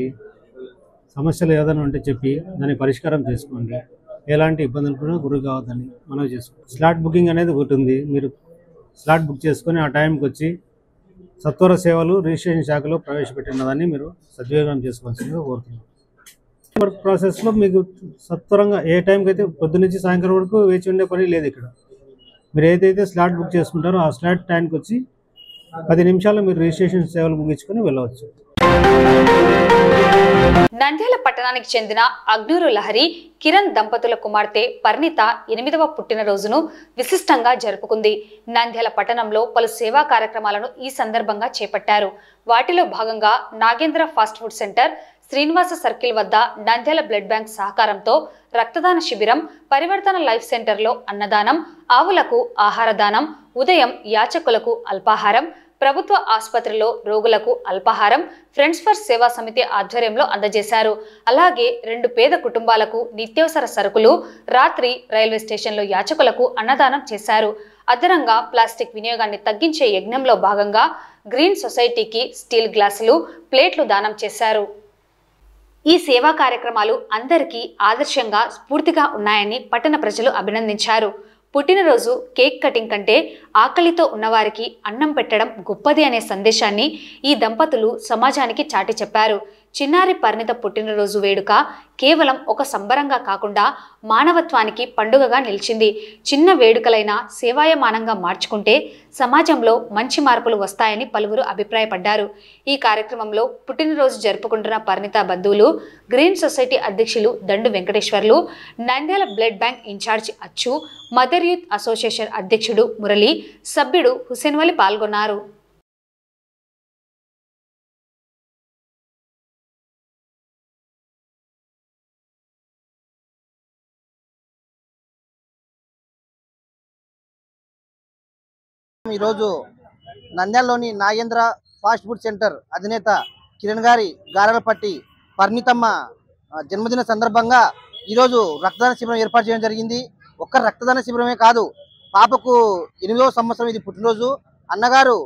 సమస్యలు ఏదైనా ఉంటే చెప్పి దాన్ని పరిష్కారం చేసుకోండి. ఎలాంటి ఇబ్బందులు కూడా గురి కావద్దని మనవి చేసుకోండి. స్లాట్ బుకింగ్ అనేది ఒకటి ఉంది. మీరు స్లాట్ బుక్ చేసుకొని ఆ టైంకి వచ్చి సత్వర సేవలు రిజిస్ట్రేషన్ శాఖలో ప్రవేశపెట్టినదాన్ని మీరు సద్వినియోగం చేసుకోవాల్సిందిగా కోరుతున్నాను. వర్క్ ప్రాసెస్లో మీకు సత్వరంగా ఏ టైంకి అయితే పొద్దు నుంచి సాయంత్రం వరకు వేచి ఉండే పని లేదు. ఇక్కడ మీరు ఏదైతే స్లాట్ బుక్ చేసుకుంటారో ఆ స్లాట్ టైంకి వచ్చి 10 నిమిషాల్లో మీరు రిజిస్ట్రేషన్ సేవలు ముగించుకొని వెళ్ళవచ్చు. నంద్యాల పట్టణానికి చెందిన అగ్నూరు లహరి కిరణ్ దంపతుల కుమార్తె పరిణిత 8వ పుట్టినరోజును విశిష్టంగా జరుపుకుంది. నంద్యాల పట్టణంలో పలు సేవా కార్యక్రమాలను ఈ సందర్భంగా చేపట్టారు. వాటిలో భాగంగా Nagendra fast food centre, Srinivasa circle వద్ద నంద్యాల బ్లడ్ బ్యాంక్ సహకారంతో రక్తదాన శిబిరం, పరివర్తన లైఫ్ సెంటర్లో అన్నదానం, ఆవులకు ఆహార దానం, ఉదయం యాచకులకు అల్పాహారం, ప్రభుత్వ ఆసుపత్రిలో రోగులకు అల్పాహారం ఫ్రెండ్స్ ఫర్ సేవా సమితి ఆధ్వర్యంలో అందజేశారు. అలాగే 2 పేద కుటుంబాలకు నిత్యావసర సరుకులు, రాత్రి రైల్వే స్టేషన్లో యాచకులకు అన్నదానం చేశారు. అదనంగా ప్లాస్టిక్ వినియోగాన్ని తగ్గించే యజ్ఞంలో భాగంగా గ్రీన్ సొసైటీకి స్టీల్ గ్లాసులు, ప్లేట్లు దానం చేశారు. ఈ సేవా కార్యక్రమాలు అందరికీ ఆదర్శంగా స్ఫూర్తిగా ఉన్నాయని పట్టణ ప్రజలు అభినందించారు. పుట్టినరోజు కేక్ కటింగ్ కంటే ఆకలితో ఉన్నవారికి అన్నం పెట్టడం గొప్పది అనే సందేశాన్ని ఈ దంపతులు సమాజానికి చాటి చెప్పారు. చిన్నారి పరిణిత పుట్టినరోజు వేడుక కేవలం ఒక సంబరంగా కాకుండా మానవత్వానికి పండుగగా నిలిచింది. చిన్న వేడుకలైనా సేవాయమానంగా మార్చుకుంటే సమాజంలో మంచి మార్పులు వస్తాయని పలువురు అభిప్రాయపడ్డారు. ఈ కార్యక్రమంలో పుట్టినరోజు జరుపుకుంటున్న పరిణిత బంధువులు, గ్రీన్ సొసైటీ అధ్యక్షులు Dandu Venkateswarlu, Nandyal blood bank incharge Achchu, mother youth association అధ్యక్షుడు మురళి, సభ్యుడు హుసేన్వలి పాల్గొన్నారు. ఈరోజు నంద్యాలలోని నాగేంద్ర ఫాస్ట్ ఫుడ్ సెంటర్ అధినేత కిరణ్ గారి గారెలపట్టి పరిణితమ్మ జన్మదిన సందర్భంగా ఈరోజు రక్తదాన శిబిరం ఏర్పాటు చేయడం జరిగింది. ఒక్క రక్తదాన శిబిరమే కాదు, పాపకు 8వ సంవత్సరం ఇది పుట్టినరోజు. అన్నగారు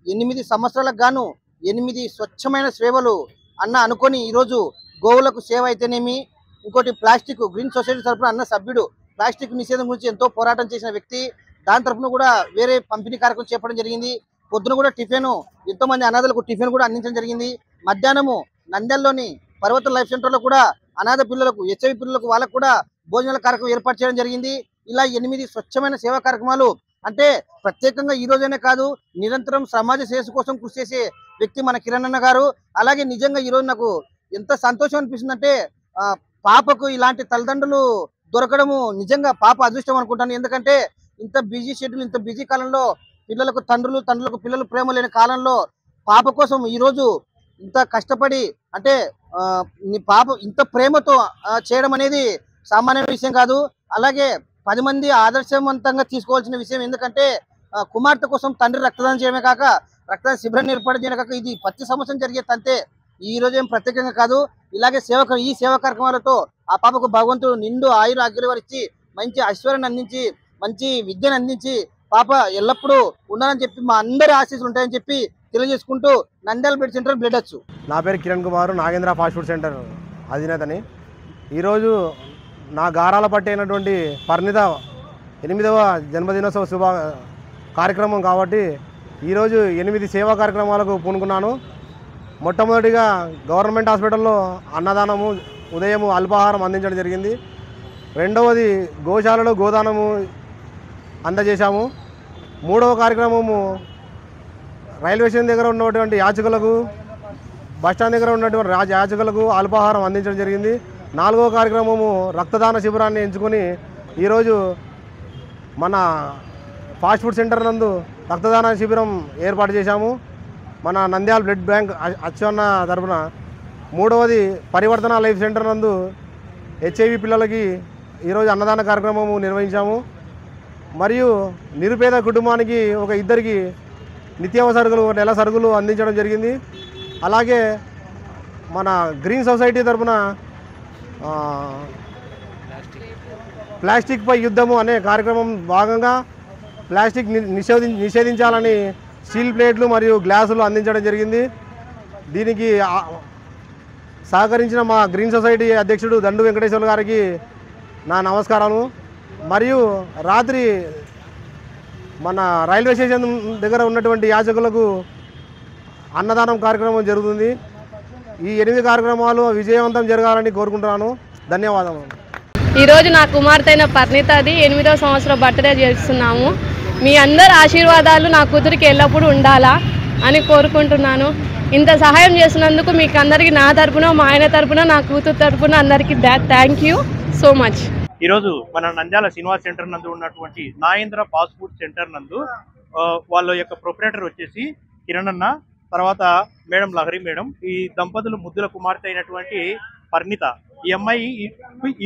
8 సంవత్సరాలకు గాను 8 స్వచ్ఛమైన సేవలు అన్న అనుకొని ఈరోజు గోవులకు సేవ అయితేనేమి, ఇంకోటి ప్లాస్టిక్ గ్రీన్ సొసైటీ తరఫున అన్న సభ్యుడు ప్లాస్టిక్ నిషేధం గురించి ఎంతో పోరాటం చేసిన వ్యక్తి. దాని తరఫున కూడా వేరే పంపిణీ కార్యక్రమం చేపట్టడం జరిగింది. పొద్దున కూడా టిఫిన్, ఎంతోమంది అనాథలకు టిఫిన్ కూడా అందించడం జరిగింది. మధ్యాహ్నము నంద్యాలలోని పరివర్తన లైఫ్ సెంటర్లో కూడా అనాథ పిల్లలకు, హెచ్ఐవి పిల్లలకు వాళ్ళకు కూడా భోజనాల కార్యక్రమం ఏర్పాటు చేయడం జరిగింది. ఇలా 8 స్వచ్ఛమైన సేవా కార్యక్రమాలు అంటే ప్రత్యేకంగా ఈ రోజైనా కాదు, నిరంతరం సమాజ శ్రేయస్సు కోసం కృషి చేసే వ్యక్తి మన కిరణ్ అన్న గారు. అలాగే నిజంగా ఈరోజు నాకు ఎంత సంతోషం అనిపిస్తుందంటే పాపకు ఇలాంటి తల్లిదండ్రులు దొరకడము నిజంగా పాప అదృష్టం అనుకుంటాను. ఎందుకంటే ఇంత బిజీ షెడ్యూల్, ఇంత బిజీ కాలంలో పిల్లలకు తండ్రులకు పిల్లలు ప్రేమ లేని కాలంలో పాప కోసం ఈరోజు ఇంత కష్టపడి అంటే నీ పాప ఇంత ప్రేమతో చేయడం అనేది సామాన్య విషయం కాదు. అలాగే 10 మంది ఆదర్శవంతంగా తీసుకోవాల్సిన విషయం. ఎందుకంటే కుమార్తె కోసం తండ్రి రక్తదానం చేయడమే కాక రక్తదాన శిబిరాన్ని ఏర్పాటు చేయడం కాక ఇది ప్రతి సంవత్సరం జరిగే తంతే, ఈ రోజు ఏం ప్రత్యేకంగా కాదు. ఇలాగే ఈ సేవా కార్యక్రమాలతో ఆ పాపకు భగవంతుడు నిండు ఆయుర ఆరోగ్యాలు ఇచ్చి మంచి ఐశ్వర్యాన్ని అందించి మంచి విద్యను అందించి పాప ఎల్లప్పుడూ ఉండాలని చెప్పి మా అందరి ఆశీస్సులు ఉంటాయని చెప్పి తెలియజేసుకుంటూ నంద్యాల బ్లడ్ సెంటర్ బ్లడ్ వచ్చు. నా పేరు Kiran Kumar, Nagendra fast food centre అధినేతని. ఈరోజు నా గారాల పట్టైనటువంటి పరిణిత 8వ జన్మదినోత్సవ కార్యక్రమం కాబట్టి ఈరోజు 8 సేవా కార్యక్రమాలకు పూనుకున్నాను. మొట్టమొదటిగా గవర్నమెంట్ హాస్పిటల్లో అన్నదానము, ఉదయం అల్పాహారం అందించడం జరిగింది. రెండవది గోశాలలో గోదానము అందజేశాము. 3వ కార్యక్రమము రైల్వే స్టేషన్ దగ్గర ఉన్నటువంటి యాచకులకు, బస్టాండ్ దగ్గర ఉన్నటువంటి యాచకులకు అల్పాహారం అందించడం జరిగింది. 4వ కార్యక్రమము రక్తదాన శిబిరాన్ని ఎంచుకొని ఈరోజు మన ఫాస్ట్ ఫుడ్ సెంటర్ నందు రక్తదాన శిబిరం ఏర్పాటు చేశాము. మన నంద్యాల బ్లడ్ బ్యాంక్ అచ్చన్న తరఫున. 3వది పరివర్తన లైఫ్ సెంటర్ నందు HIV పిల్లలకి ఈరోజు అన్నదాన కార్యక్రమము నిర్వహించాము. మరియు నిరుపేద కుటుంబానికి ఒక 2కి నిత్యావసర నెల సరుకులు అందించడం జరిగింది. అలాగే మన గ్రీన్ సొసైటీ తరఫున ప్లాస్టిక్ పై యుద్ధము అనే కార్యక్రమం భాగంగా ప్లాస్టిక్ నిషేధించాలని స్టీల్ ప్లేట్లు మరియు గ్లాసులు అందించడం జరిగింది. దీనికి సహకరించిన మా గ్రీన్ సొసైటీ అధ్యక్షుడు దండు వెంకటేశ్వర గారికి నా నమస్కారాలు. మరియు రాత్రి మన రైల్వే స్టేషన్ దగ్గర ఉన్నటువంటి యాచకులకు అన్నదానం కార్యక్రమం జరుగుతుంది. ఈ 8 కార్యక్రమాలు విజయవంతం జరగాలని కోరుకుంటున్నాను. ధన్యవాదాలు. ఈరోజు నా కుమార్తె అయిన పరిణితది 8వ సంవత్సరం బర్త్డే చేస్తున్నాము. మీ అందరి ఆశీర్వాదాలు నా కూతురికి ఎల్లప్పుడూ ఉండాలా అని కోరుకుంటున్నాను. ఇంత సహాయం చేసినందుకు మీకు అందరికీ నా తరపున, మా ఆయన తరపున, నా కూతురు తరపున అందరికీ థ్యాంక్ యూ సో మచ్. ఈరోజు మన నంద్యాల శ్రీనివాస్ సెంటర్ నందు ఉన్నటువంటి నాగేంద్ర ఫాస్ట్ ఫుడ్ సెంటర్ నందు వాళ్ళ యొక్క ప్రొపరేటర్ వచ్చేసి కిరణ్ అన్న, తర్వాత మేడం లహరి మేడం, ఈ దంపతులు ముద్దుల కుమార్తె అయినటువంటి పరిణిత. ఈ అమ్మాయి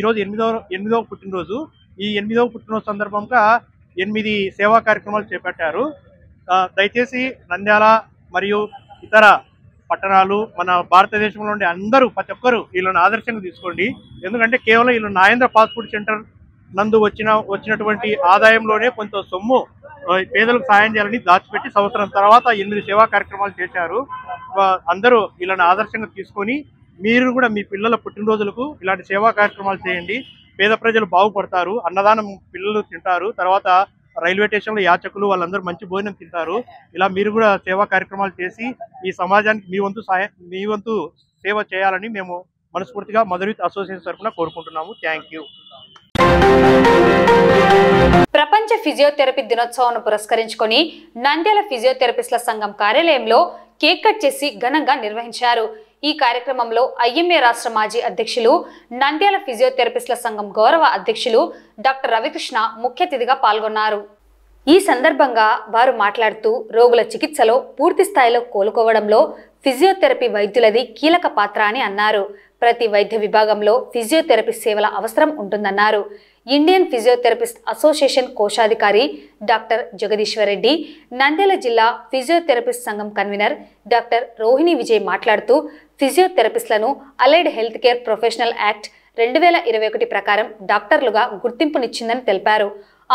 ఈరోజు 8వ పుట్టినరోజు. ఈ 8వ పుట్టినరోజు సందర్భంగా 8 సేవా కార్యక్రమాలు చేపట్టారు. దయచేసి నంద్యాల మరియు ఇతర పట్టణాలు, మన భారతదేశంలో ఉండే అందరూ, ప్రతి ఒక్కరు వీళ్ళని ఆదర్శంగా తీసుకోండి. ఎందుకంటే కేవలం వీళ్ళు నాగేంద్ర ఫాస్ట్ ఫుడ్ సెంటర్ నందు వచ్చినటువంటి ఆదాయంలోనే కొంత సొమ్ము పేదలకు సాయం చేయాలని దాచిపెట్టి సంవత్సరం తర్వాత 8 సేవా కార్యక్రమాలు చేశారు. అందరూ వీళ్ళని ఆదర్శంగా తీసుకొని మీరు కూడా మీ పిల్లల పుట్టినరోజులకు ఇలాంటి సేవా కార్యక్రమాలు చేయండి. పేద ప్రజలు బాగుపడతారు, అన్నదానం పిల్లలు తింటారు, తర్వాత రైల్వే స్టేషన్లో యాచకులు వాళ్ళందరూ మంచి భోజనం తింటారు. ఇలా మీరు కూడా సేవా కార్యక్రమాలు చేసి ఈ సమాజానికి మీ వంతు సేవ చేయాలని మేము మనస్ఫూర్తిగా మదర్ యూత్ అసోసియేషన్ తరఫున కోరుకుంటున్నాము. Thank you. ప్రపంచ ఫిజియోథెరపీ దినోత్సవాన్ని పురస్కరించుకొని నంద్యాల ఫిజియోథెరపిస్టుల సంఘం కార్యాలయంలో కేక్ కట్ చేసి ఘనంగా నిర్వహించారు. ఈ కార్యక్రమంలో ఐఎంఏ రాష్ట్ర మాజీ అధ్యక్షులు, నంద్యాల ఫిజియోథెరపిస్టుల సంఘం గౌరవ అధ్యక్షులు డాక్టర్ రవికృష్ణ ముఖ్య అతిథిగా పాల్గొన్నారు. ఈ సందర్భంగా వారు మాట్లాడుతూ రోగుల చికిత్సలో పూర్తి స్థాయిలో కోలుకోవడంలో ఫిజియోథెరపీ వైద్యులది కీలక పాత్ర అని అన్నారు. ప్రతి వైద్య విభాగంలో ఫిజియోథెరపీ సేవల అవసరం ఉంటుందన్నారు. ఇండియన్ ఫిజియోథెరపిస్ట్ అసోసియేషన్ కోశాధికారి డాక్టర్ జగదీశ్వర్ రెడ్డి, నంద్యాల జిల్లా ఫిజియోథెరపిస్ట్ సంఘం కన్వీనర్ డాక్టర్ రోహిణి విజయ్ మాట్లాడుతూ ఫిజియోథెరపిస్టులను allied health care professional act 2021 ప్రకారం డాక్టర్లుగా గుర్తింపునిచ్చిందని తెలిపారు.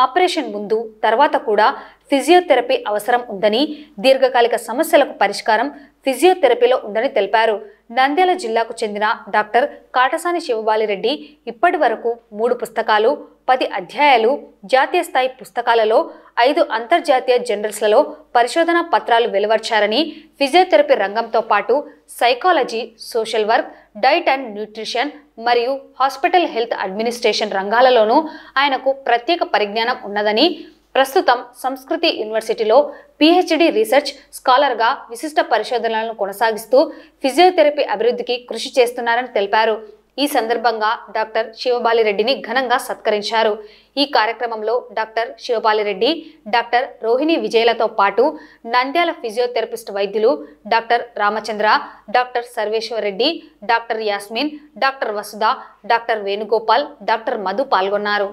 ఆపరేషన్ ముందు తర్వాత కూడా ఫిజియోథెరపీ అవసరం ఉందని, దీర్ఘకాలిక సమస్యలకు పరిష్కారం ఫిజియోథెరపీలో ఉందని తెలిపారు. నంద్యాల జిల్లాకు చెందిన డాక్టర్ కాటసాని శివబాలిరెడ్డి ఇప్పటి వరకు 3 పుస్తకాలు, 10 అధ్యాయాలు, జాతీయ స్థాయి పుస్తకాలలో 5 అంతర్జాతీయ జర్నల్స్లలో పరిశోధనా పత్రాలు వెలువర్చారని, ఫిజియోథెరపీ రంగంతో పాటు psychology, social work, diet and nutrition మరియు హాస్పిటల్ హెల్త్ అడ్మినిస్ట్రేషన్ రంగాలలోనూ ఆయనకు ప్రత్యేక పరిజ్ఞానం ఉన్నదని, ప్రస్తుతం సంస్కృతి యూనివర్సిటీలో PhD రీసెర్చ్ స్కాలర్గా విశిష్ట పరిశోధనలను కొనసాగిస్తూ ఫిజియోథెరపీ అభివృద్ధికి కృషి చేస్తున్నారని తెలిపారు. ఈ సందర్భంగా డాక్టర్ శివబాలిరెడ్డిని ఘనంగా సత్కరించారు. ఈ కార్యక్రమంలో డాక్టర్ శివబాలిరెడ్డి, డాక్టర్ రోహిణి విజయలతో పాటు నంద్యాల ఫిజియోథెరపిస్ట్ వైద్యులు doctor Ramachandra, doctor Sarveshwar Reddy, doctor Yasmin, doctor Vasudha, doctor Venugopal, doctor Madhu పాల్గొన్నారు.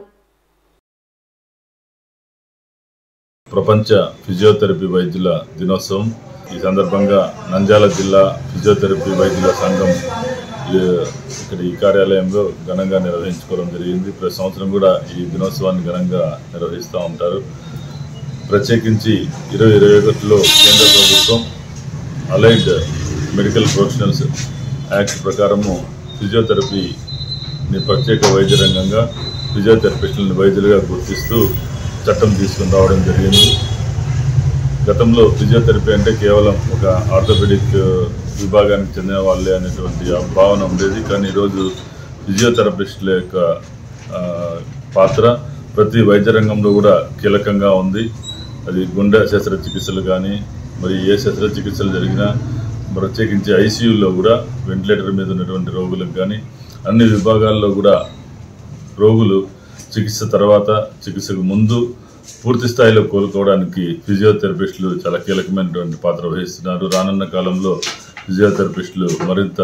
ప్రపంచ ఫిజియోథెరపీ వైద్యుల దినోత్సవం ఈ సందర్భంగా నంద్యాల జిల్లా ఫిజియోథెరపీ వైద్యుల సంఘం ఇక్కడ ఈ కార్యాలయంలో ఘనంగా నిర్వహించుకోవడం జరిగింది. ప్రతి సంవత్సరం కూడా ఈ దినోత్సవాన్ని ఘనంగా నిర్వహిస్తూ ఉంటారు. ప్రత్యేకించి 2021లో కేంద్ర ప్రభుత్వం అలైడ్ మెడికల్ ప్రొఫెషనల్స్ యాక్ట్ ప్రకారము ఫిజియోథెరపీని ప్రత్యేక వైద్య రంగంగా ఫిజియోథెరపిస్టులను వైద్యులుగా గుర్తిస్తూ చట్టం తీసుకుని రావడం జరిగింది. గతంలో ఫిజియోథెరపీ అంటే కేవలం ఒక ఆర్థోపెడిక్ విభాగానికి చెందిన వాళ్ళే అనేటువంటి భావన ఉండేది. కానీ ఈరోజు ఫిజియోథెరపిస్టుల యొక్క పాత్ర ప్రతి వైద్య రంగంలో కూడా కీలకంగా ఉంది. అది గుండె శస్త్రచికిత్సలు కానీ మరి ఏ శస్త్రచికిత్సలు జరిగినా ప్రత్యేకించి ఐసీయూలో కూడా వెంటిలేటర్ మీద ఉన్నటువంటి రోగులకు కానీ అన్ని విభాగాల్లో కూడా రోగులు చికిత్స తర్వాత చికిత్సకు ముందు పూర్తి స్థాయిలో కోలుకోవడానికి ఫిజియోథెరపిస్టులు చాలా కీలకమైనటువంటి పాత్ర వహిస్తున్నారు. రానున్న కాలంలో ఫిజియోథెరపిస్టులు మరింత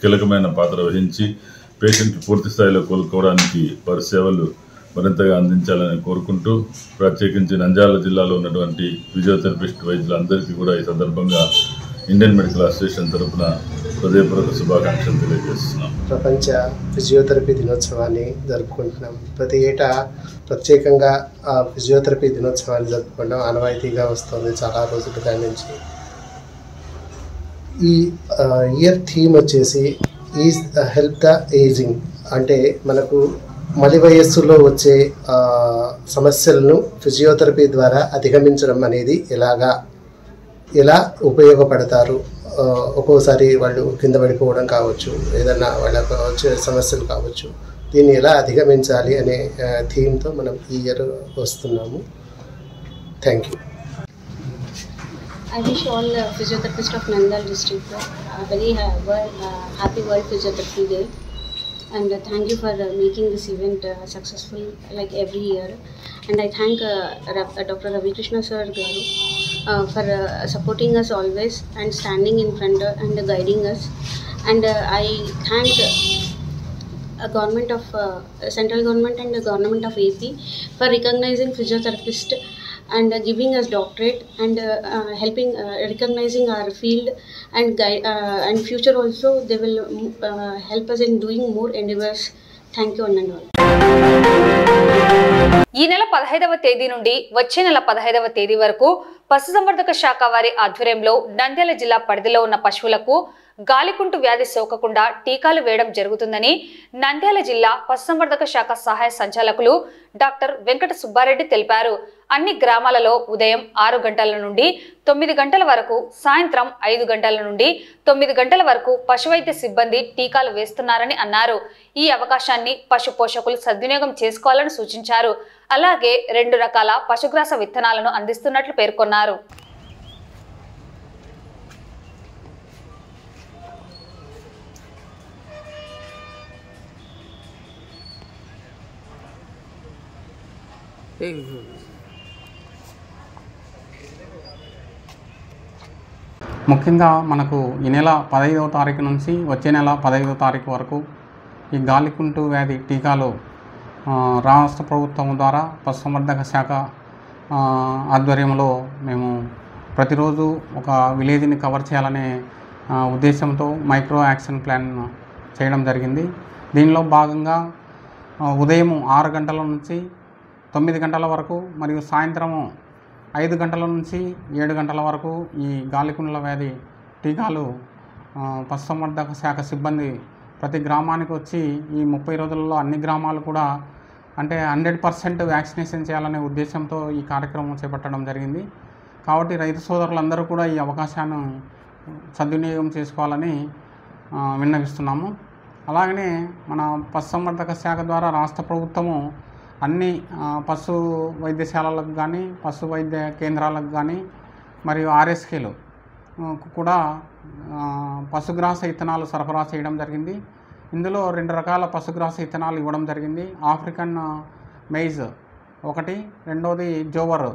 కీలకమైన పాత్ర వహించి పేషెంట్ పూర్తి స్థాయిలో కోలుకోవడానికి వారి సేవలు మరింతగా అందించాలని కోరుకుంటూ ప్రత్యేకించి నంద్యాల జిల్లాలో ఉన్నటువంటి ఫిజియోథెరపిస్ట్ వైద్యులందరికీ కూడా ఈ సందర్భంగా ఇండియన్ మెడికల్ అసోసియేషన్ తరఫున హృదయపూర్వక శుభాకాంక్షలు తెలియజేస్తున్నాం. ప్రపంచ ఫిజియోథెరపీ దినోత్సవాన్ని జరుపుకుంటున్నాం. ప్రతి ఏటా ప్రత్యేకంగా ఫిజియోథెరపీ దినోత్సవాన్ని జరుపుకోవడం ఆనవాయితీగా వస్తుంది చాలా రోజుల నుంచి. ఈ ఇయర్ థీమ్ వచ్చేసి ఈజ్ హెల్ప్ ద ఏజింగ్, అంటే మనకు మలి వయస్సులో వచ్చే సమస్యలను ఫిజియోథెరపీ ద్వారా అధిగమించడం అనేది ఎలా ఉపయోగపడతారు. ఒక్కోసారి వాళ్ళు కింద పడిపోవడం కావచ్చు, ఏదన్నా వాళ్ళకు వచ్చే సమస్యలు కావచ్చు, దీన్ని ఎలా అధిగమించాలి అనే థీమ్తో మనం ఈ ఇయర్ వస్తున్నాము. Thank you. I wish all physiotherapists of Nandal district a very happy World Physiotherapy Day, and thank you for making this event successful like every year. And I thank Dr. Ravi Krishna sir garu for supporting us always and standing in front and guiding us. And I thank government of central government and the government of AP for recognizing physiotherapists and giving us doctorate and helping recognizing our field and guide and future also they will help us in doing more endeavors. Thank you and all. ఈ నెల 15వ తేదీ నుండి వచ్చే నెల 15వ తేదీ వరకు పశుసంవర్ధక శాఖ వారి ఆధ్వర్యంలో నంద్యాల జిల్లా పరిధిలో ఉన్న పశువులకు గాలికుంటు వ్యాధి సోకకుండా టీకాలు వేయడం జరుగుతుందని నంద్యాల జిల్లా పశుసంవర్ధక శాఖ సహాయ సంచాలకులు డాక్టర్ వెంకట సుబ్బారెడ్డి తెలిపారు. అన్ని గ్రామాలలో ఉదయం 6 గంటల నుండి 9 గంటల వరకు, సాయంత్రం 5 గంటల నుండి 9 గంటల వరకు పశువైద్య సిబ్బంది టీకాలు వేస్తున్నారని అన్నారు. ఈ అవకాశాన్ని పశు పోషకులు సద్వినియోగం చేసుకోవాలని సూచించారు. అలాగే 2 రకాల పశుగ్రాస విత్తనాలను అందిస్తున్నట్లు పేర్కొన్నారు. ముఖ్యంగా మనకు ఈ నెల 15వ తారీఖు నుంచి వచ్చే నెల 15వ తారీఖు వరకు ఈ గాలికుంటు వ్యాధి టీకాలు రాష్ట్ర ప్రభుత్వం ద్వారా పశుసంవర్ధక శాఖ ఆధ్వర్యంలో మేము ప్రతిరోజు ఒక విలేజ్ని కవర్ చేయాలనే ఉద్దేశంతో మైక్రో యాక్షన్ ప్లాన్ చేయడం జరిగింది. దీనిలో భాగంగా ఉదయం 6 గంటల నుంచి 9 గంటల వరకు మరియు సాయంత్రము 5 గంటల నుంచి 7 గంటల వరకు ఈ గాలికుంట్ల వ్యాధి టీకాలు పశుసంవర్ధక శాఖ సిబ్బంది ప్రతి గ్రామానికి వచ్చి ఈ 30 రోజులలో అన్ని గ్రామాలు కూడా అంటే 100% వ్యాక్సినేషన్ చేయాలనే ఉద్దేశంతో ఈ కార్యక్రమం చేపట్టడం జరిగింది. కాబట్టి రైతు సోదరులందరూ కూడా ఈ అవకాశాన్ని సద్వినియోగం చేసుకోవాలని విన్నవిస్తున్నాము. అలాగనే మన పశుసంవర్ధక శాఖ ద్వారా రాష్ట్ర ప్రభుత్వము అన్ని పశు వైద్యశాలలకు కానీ పశు వైద్య కేంద్రాలకు కానీ మరియు ఆర్ఎస్కేలు కూడా పశుగ్రాస విత్తనాలు సరఫరా చేయడం జరిగింది. ఇందులో 2 రకాల పశుగ్రాస విత్తనాలు ఇవ్వడం జరిగింది. ఆఫ్రికన్ మెయిజ్ ఒకటి, రెండోది జోవర్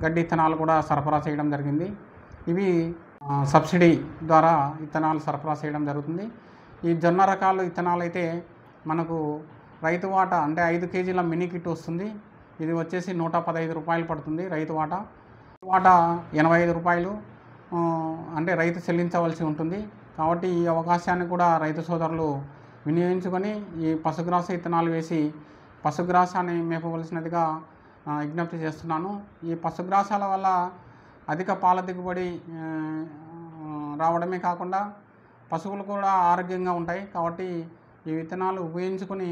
గడ్డి విత్తనాలు కూడా సరఫరా చేయడం జరిగింది. ఇవి సబ్సిడీ ద్వారా విత్తనాలు సరఫరా చేయడం జరుగుతుంది. ఈ జొన్న రకాల విత్తనాలు అయితే మనకు రైతు వాటా అంటే 5 కేజీల మినీ కిట్ వస్తుంది. ఇది వచ్చేసి 115 రూపాయలు పడుతుంది రైతు వాటా. వాటా 85 రూపాయలు అంటే రైతు చెల్లించవలసి ఉంటుంది. కాబట్టి ఈ అవకాశాన్ని కూడా రైతు సోదరులు వినియోగించుకొని ఈ పశుగ్రాస విత్తనాలు వేసి పశుగ్రాసాన్ని మేపవలసినదిగా విజ్ఞప్తి చేస్తున్నాను. ఈ పశుగ్రాసాల వల్ల అధిక పాల దిగుబడి రావడమే కాకుండా పశువులు కూడా ఆరోగ్యంగా ఉంటాయి. కాబట్టి ఈ విత్తనాలు ఉపయోగించుకొని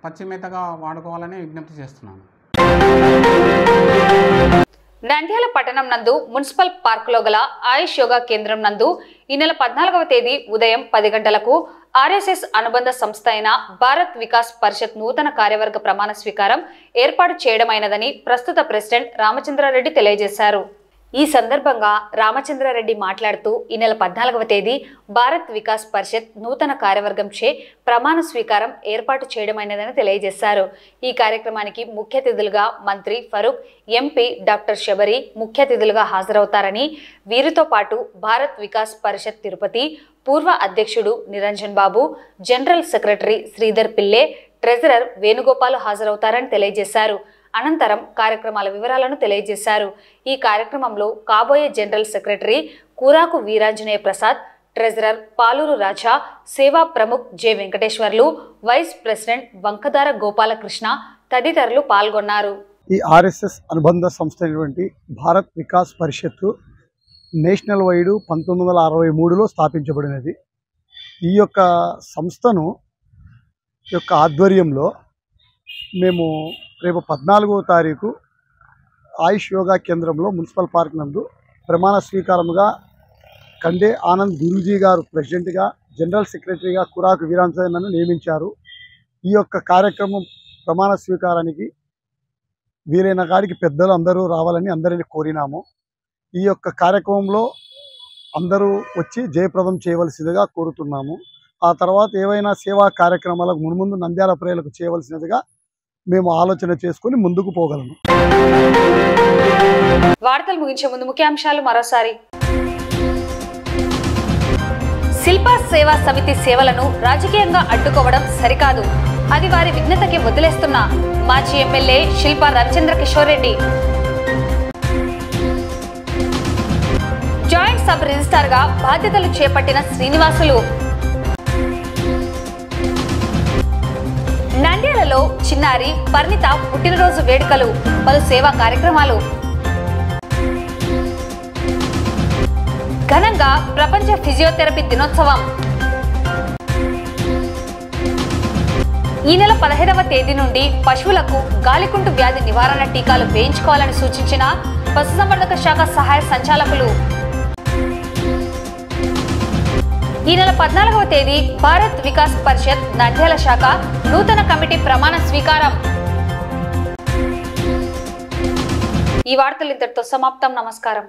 పచ్చి మేతగా వాడుకోవాలని విజ్ఞప్తి చేస్తున్నాను. నంద్యాల పట్టణం నందు మున్సిపల్ పార్కులో గల ఆయుష్ యోగా కేంద్రం నందు ఈ నెల 14వ తేదీ ఉదయం 10 గంటలకు ఆర్ఎస్ఎస్ అనుబంధ సంస్థ అయిన భారత్ వికాస్ పరిషత్ నూతన కార్యవర్గ ప్రమాణ స్వీకారం ఏర్పాటు చేయడమైనదని ప్రస్తుత ప్రెసిడెంట్ రామచంద్రారెడ్డి తెలియజేశారు. ఈ సందర్భంగా రామచంద్రారెడ్డి మాట్లాడుతూ ఈ నెల 14వ తేదీ భారత్ వికాస్ పరిషత్ నూతన కార్యవర్గంచే ప్రమాణ స్వీకారం ఏర్పాటు చేయడమైనదని తెలియజేశారు. ఈ కార్యక్రమానికి ముఖ్య అతిథులుగా మంత్రి ఫరూక్, ఎంపీ డాక్టర్ శబరి ముఖ్య అతిథులుగా హాజరవుతారని, వీరితో పాటు భారత్ వికాస్ పరిషత్ తిరుపతి పూర్వ అధ్యక్షుడు నిరంజన్ బాబు, జనరల్ సెక్రటరీ శ్రీధర్ పిల్లే, ట్రెజరర్ వేణుగోపాల్ హాజరవుతారని తెలియజేశారు. అనంతరం కార్యక్రమాల వివరాలను తెలియజేశారు. ఈ కార్యక్రమంలో కాబోయే general secretary Kuraku Veeranjaneya Prasad, treasurer Paluru Raja, సేవా ప్రముఖ్ J Venkateswarlu, vice president Vankadara Gopalakrishna తదితరులు పాల్గొన్నారు. ఈ ఆర్ఎస్ఎస్ అనుబంధ సంస్థ అయినటువంటి భారత్ వికాస్ పరిషత్తు నేషనల్ వైడ్ 1963లో స్థాపించబడినది. ఈ యొక్క సంస్థను యొక్క ఆధ్వర్యంలో మేము రేపు 14వ తారీఖు ఆయుష్ యోగా కేంద్రంలో మున్సిపల్ పార్క్ నందు ప్రమాణ స్వీకారముగా కండే ఆనంద్ గురూజీ గారు ప్రెసిడెంట్గా, జనరల్ సెక్రటరీగా కురాకు వీరాంజనేయను నియమించారు. ఈ యొక్క కార్యక్రమం ప్రమాణ స్వీకారానికి వీలైన కాడికి పెద్దలు అందరూ రావాలని అందరిని కోరినాము. ఈ యొక్క కార్యక్రమంలో అందరూ వచ్చి జయప్రదం చేయవలసిందిగా కోరుతున్నాము. ఆ తర్వాత ఏవైనా సేవా కార్యక్రమాలకు మున్ముందు నంద్యాల ప్రజలకు చేయవలసినదిగా మేము ఆలోచన చేసుకుని ముందుకు పోగలము. వార్తలు ముగించే ముందు ముఖ్యాంశాలు మరోసారి. శిల్ప సేవా సమితి సేవలను రాజకీయంగా అడ్డుకోవడం సరికాదు, అది వారి విఘ్నతకి వదిలేస్తున్న మాజీ MLA Shilpa Ravichandra Kishore Reddy. Joint sub registrar గా బాధ్యతలు చేపట్టిన శ్రీనివాసులు. నంద్యాలలో చిన్నారి పర్ణిత పుట్టినరోజు వేడుకలు, పలు సేవా కార్యక్రమాలు. ఘనంగా ప్రపంచ ఫిజియోథెరపీ దినోత్సవం. ఈ నెల 15వ తేదీ నుండి పశువులకు గాలికుంటు వ్యాధి నివారణ టీకాలు వేయించుకోవాలని సూచించిన పశుసంవర్ధక శాఖ సహాయ సంచాలకులు. ఈ నెల 14వ తేదీ భారత్ వికాస్ పరిషత్ నంద్యాల శాఖ నూతన కమిటీ ప్రమాణ స్వీకారం. ఈ వార్తలు ఇంతటితో సమాప్తం. నమస్కారం.